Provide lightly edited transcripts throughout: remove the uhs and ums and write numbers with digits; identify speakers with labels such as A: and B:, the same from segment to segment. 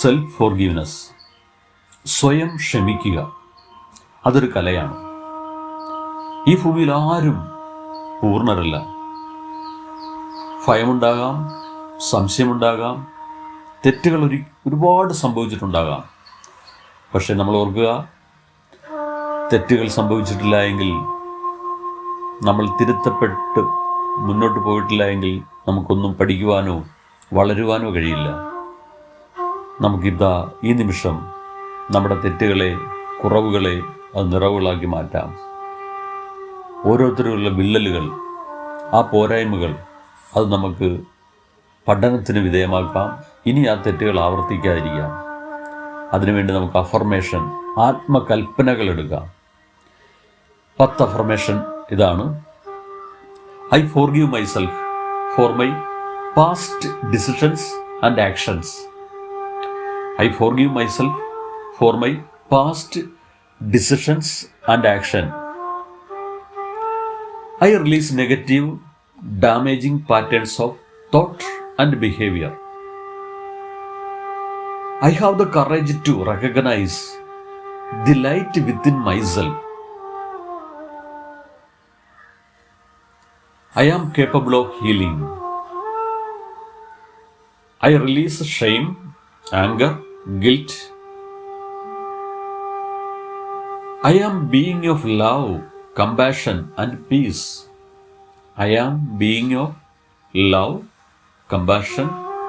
A: Self forgiveness, സ്വയം ക്ഷമിക്കുക, അതൊരു കലയാണ്. ഈ ഭൂമിയിൽ ആരും പൂർണ്ണരല്ല. ഭയമുണ്ടാകാം, സംശയമുണ്ടാകാം, തെറ്റുകൾ ഒരുപാട് സംഭവിച്ചിട്ടുണ്ടാകാം. പക്ഷെ നമ്മൾ ഓർക്കുക, തെറ്റുകൾ സംഭവിച്ചിട്ടില്ല എങ്കിൽ, നമ്മൾ തിരുത്തപ്പെട്ട് മുന്നോട്ട് പോയിട്ടില്ല എങ്കിൽ നമുക്കൊന്നും പഠിക്കുവാനോ വളരുവാനോ കഴിയില്ല. നമുക്കിതാ ഈ നിമിഷം നമ്മുടെ തെറ്റുകളെ, കുറവുകളെ അത് നിറവുകളാക്കി മാറ്റാം. ഓരോരുത്തരുമുള്ള വിള്ളലുകൾ, ആ പോരായ്മകൾ അത് നമുക്ക് പഠനത്തിന് വിധേയമാക്കാം. ഇനി ആ തെറ്റുകൾ ആവർത്തിക്കാതിരിക്കാം. അതിനുവേണ്ടി നമുക്ക് അഫർമേഷൻ, ആത്മകൽപ്പനകൾ എടുക്കാം. 10 അഫർമേഷൻ ഇതാണ്. I forgive myself for my past decisions and actions. I forgive myself for my past decisions and action. I release negative, damaging patterns of thought and behavior. I have the courage to recognize the light within myself. I am capable of healing. I release shame, anger, guilt. I am being of love, compassion and peace. I am being of love, compassion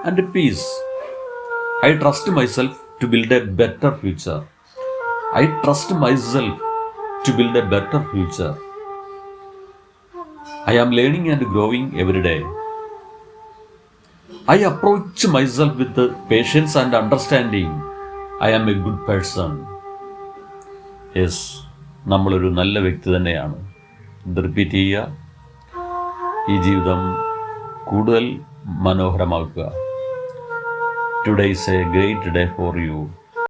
A: and peace. I trust myself to build a better future. I trust myself to build a better future. I am learning and growing every day. I approach myself with the patience and understanding. I am a good person. Yes, നമ്മളൊരു നല്ല വ്യക്തി തന്നെയാണ്. ഇത് repeat ചെയ്യുക. ഈ ജീവിതം കൂടുതൽ മനോഹരമാക്കുക. Today is a great day for U.